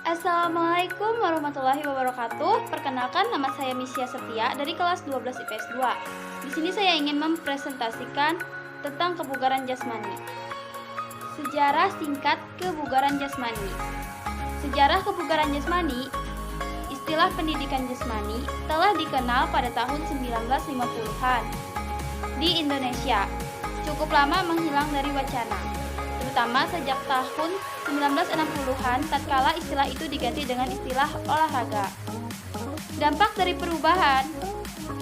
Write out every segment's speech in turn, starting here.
Assalamualaikum warahmatullahi wabarakatuh. Perkenalkan, nama saya Misya Setia dari kelas 12 IPS 2. Di sini saya ingin mempresentasikan tentang kebugaran jasmani. Sejarah singkat kebugaran jasmani. Sejarah kebugaran jasmani, istilah pendidikan jasmani telah dikenal pada tahun 1950-an di Indonesia. Cukup lama menghilang dari wacana, terutama sejak tahun 1960-an tatkala istilah itu diganti dengan istilah olahraga. Dampak dari perubahan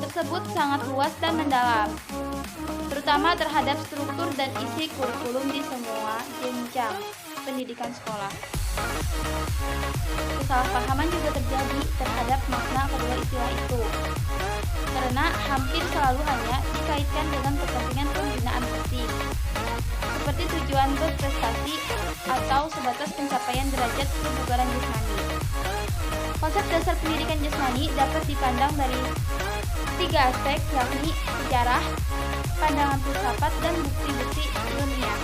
tersebut sangat luas dan mendalam, terutama terhadap struktur dan isi kurikulum di semua jenjang pendidikan sekolah. Kesalahpahaman juga terjadi terhadap makna kedua istilah itu, karena hampir selalu hanya dikaitkan dengan kepentingan pembinaan fisik, seperti tujuan berprestasi atau sebatas pencapaian derajat kebugaran jasmani. Konsep dasar pendidikan jasmani dapat dipandang dari tiga aspek, yakni sejarah, pandangan filsafat, dan bukti-bukti ilmiah.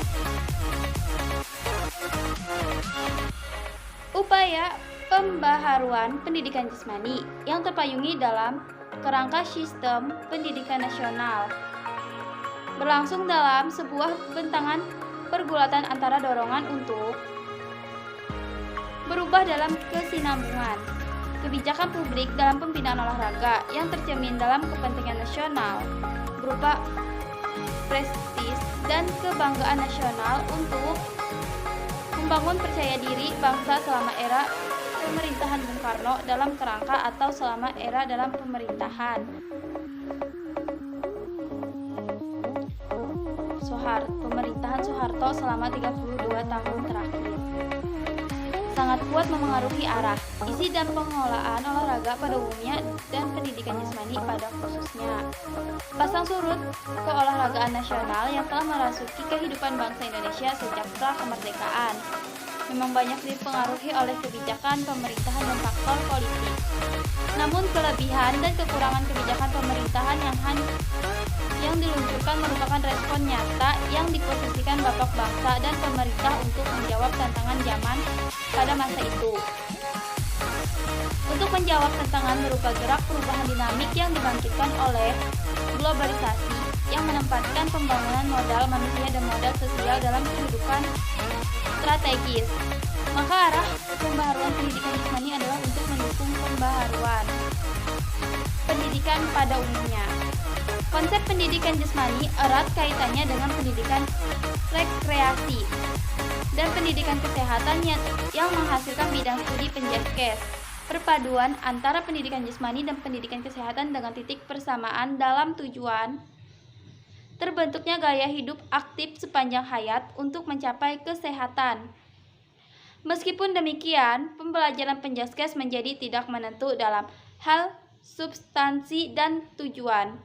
Upaya pembaharuan pendidikan jasmani yang terpayungi dalam kerangka sistem pendidikan nasional berlangsung dalam sebuah bentangan pergulatan antara dorongan untuk berubah dalam kesinambungan kebijakan publik dalam pembinaan olahraga yang tercermin dalam kepentingan nasional berupa prestis dan kebanggaan nasional untuk membangun percaya diri bangsa selama era pemerintahan Bung Karno dalam kerangka atau selama era dalam pemerintahan Soeharto selama 32 tahun terakhir. Sangat kuat memengaruhi arah, isi dan pengelolaan olahraga pada umumnya dan pendidikan jasmani pada khususnya. Pasang surut keolahragaan nasional yang telah merasuki kehidupan bangsa Indonesia sejak pra kemerdekaan memang banyak dipengaruhi oleh kebijakan pemerintahan dan faktor politik. Namun kelebihan dan kekurangan kebijakan pemerintahan yang diluncurkan merupakan respon nyata yang diposisikan bapak bangsa dan pemerintah untuk menjawab tantangan zaman pada masa itu. Untuk menjawab tantangan berupa gerak perubahan dinamik yang dibangkitkan oleh globalisasi yang menempatkan pembangunan modal manusia dan modal sosial dalam kehidupan strategis, maka arah pembaharuan pendidikan jasmani adalah untuk mendukung pembaharuan pendidikan pada umumnya. Konsep pendidikan jasmani erat kaitannya dengan pendidikan rekreasi dan pendidikan kesehatan yang menghasilkan bidang studi penjaskes. Perpaduan antara pendidikan jasmani dan pendidikan kesehatan dengan titik persamaan dalam tujuan terbentuknya gaya hidup aktif sepanjang hayat untuk mencapai kesehatan. Meskipun demikian, pembelajaran penjaskes menjadi tidak menentu dalam hal substansi dan tujuan.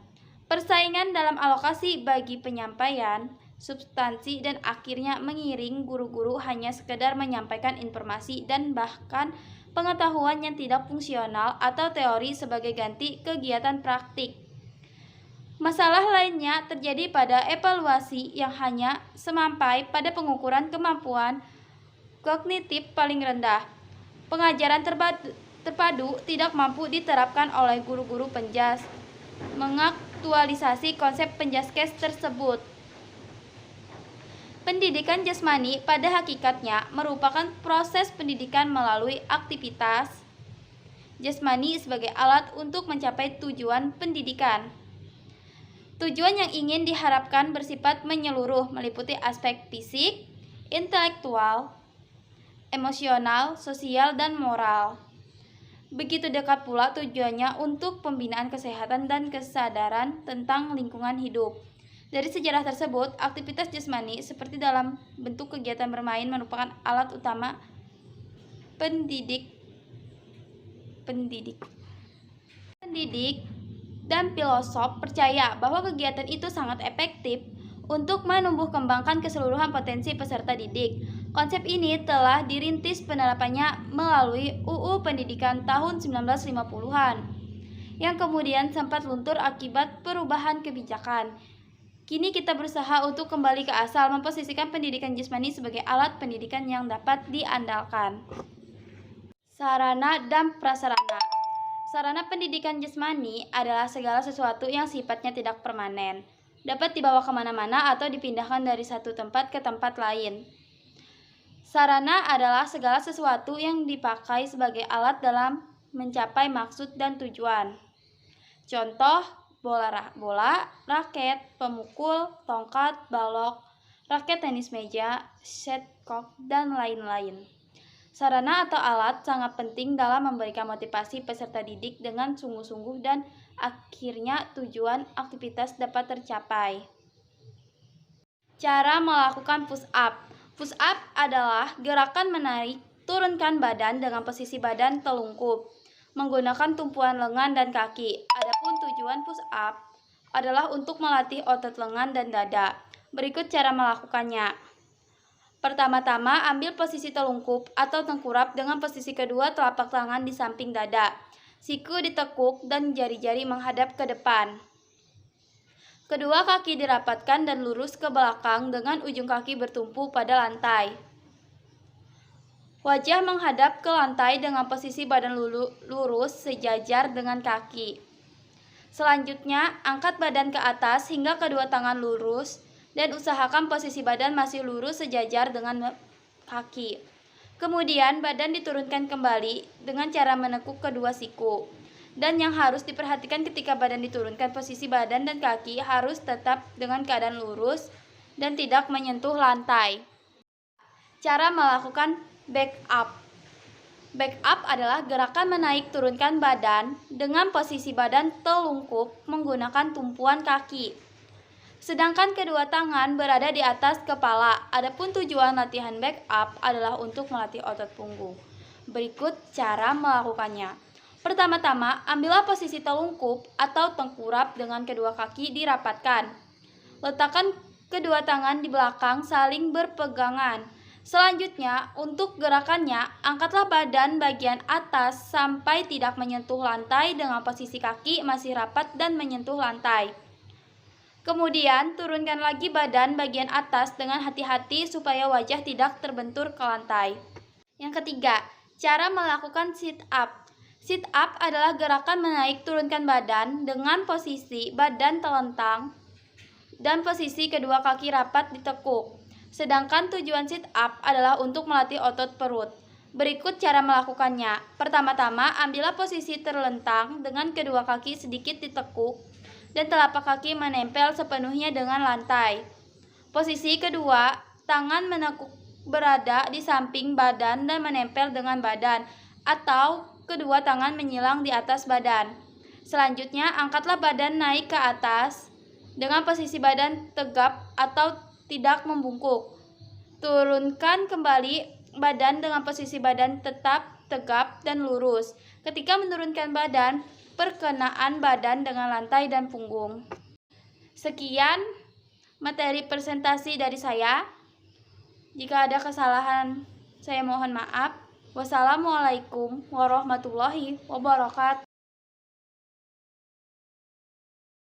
Persaingan dalam alokasi bagi penyampaian substansi dan akhirnya mengiring guru-guru hanya sekedar menyampaikan informasi dan bahkan pengetahuan yang tidak fungsional atau teori sebagai ganti kegiatan praktik. Masalah lainnya terjadi pada evaluasi yang hanya sampai pada pengukuran kemampuan kognitif paling rendah. Pengajaran terpadu tidak mampu diterapkan oleh guru-guru penjas mengaktualisasi konsep penjaskes tersebut. Pendidikan jasmani pada hakikatnya merupakan proses pendidikan melalui aktivitas jasmani sebagai alat untuk mencapai tujuan pendidikan. Tujuan yang ingin diharapkan bersifat menyeluruh, meliputi aspek fisik, intelektual, emosional, sosial, dan moral. Begitu dekat pula tujuannya untuk pembinaan kesehatan dan kesadaran tentang lingkungan hidup. Dari sejarah tersebut, aktivitas jasmani seperti dalam bentuk kegiatan bermain merupakan alat utama pendidik dan filosof percaya bahwa kegiatan itu sangat efektif untuk menumbuh kembangkan keseluruhan potensi peserta didik. Konsep ini telah dirintis penerapannya melalui UU Pendidikan tahun 1950-an, yang kemudian sempat luntur akibat perubahan kebijakan. Kini kita berusaha untuk kembali ke asal, memposisikan pendidikan jasmani sebagai alat pendidikan yang dapat diandalkan. Sarana dan prasarana. Sarana pendidikan jasmani adalah segala sesuatu yang sifatnya tidak permanen, dapat dibawa kemana-mana atau dipindahkan dari satu tempat ke tempat lain. Sarana adalah segala sesuatu yang dipakai sebagai alat dalam mencapai maksud dan tujuan. Contoh, bola, raket, pemukul, tongkat, balok, raket tenis meja, shuttlecock, dan lain-lain. Sarana atau alat sangat penting dalam memberikan motivasi peserta didik dengan sungguh-sungguh dan akhirnya tujuan aktivitas dapat tercapai. Cara melakukan push up. Push up adalah gerakan menarik turunkan badan dengan posisi badan telungkup menggunakan tumpuan lengan dan kaki. Adapun tujuan push up adalah untuk melatih otot lengan dan dada. Berikut cara melakukannya. Pertama-tama, ambil posisi telungkup atau tengkurap dengan posisi kedua telapak tangan di samping dada. Siku ditekuk dan jari-jari menghadap ke depan. Kedua kaki dirapatkan dan lurus ke belakang dengan ujung kaki bertumpu pada lantai. Wajah menghadap ke lantai dengan posisi badan lurus sejajar dengan kaki. Selanjutnya, angkat badan ke atas hingga kedua tangan lurus dan usahakan posisi badan masih lurus sejajar dengan kaki. Kemudian badan diturunkan kembali dengan cara menekuk kedua siku. Dan yang harus diperhatikan ketika badan diturunkan, posisi badan dan kaki harus tetap dengan keadaan lurus dan tidak menyentuh lantai. Cara melakukan back up. Back up adalah gerakan menaik turunkan badan dengan posisi badan telungkup menggunakan tumpuan kaki. Sedangkan kedua tangan berada di atas kepala. Adapun tujuan latihan back up adalah untuk melatih otot punggung. Berikut cara melakukannya. Pertama-tama, ambillah posisi telungkup atau tengkurap dengan kedua kaki dirapatkan. Letakkan kedua tangan di belakang saling berpegangan. Selanjutnya, untuk gerakannya, angkatlah badan bagian atas sampai tidak menyentuh lantai dengan posisi kaki masih rapat dan menyentuh lantai. Kemudian, turunkan lagi badan bagian atas dengan hati-hati supaya wajah tidak terbentur ke lantai. Yang ketiga, cara melakukan sit up. Sit up adalah gerakan menaik turunkan badan dengan posisi badan telentang dan posisi kedua kaki rapat ditekuk. Sedangkan tujuan sit up adalah untuk melatih otot perut. Berikut cara melakukannya. Pertama-tama, ambillah posisi terlentang dengan kedua kaki sedikit ditekuk dan telapak kaki menempel sepenuhnya dengan lantai. Posisi kedua, tangan menekuk berada di samping badan dan menempel dengan badan, atau kedua tangan menyilang di atas badan. Selanjutnya, angkatlah badan naik ke atas dengan posisi badan tegap atau tidak membungkuk. Turunkan kembali badan dengan posisi badan tetap tegap dan lurus. Ketika menurunkan badan, perkenaan badan dengan lantai dan punggung. Sekian materi presentasi dari saya. Jika ada kesalahan, saya mohon maaf. Wassalamualaikum warahmatullahi wabarakatuh.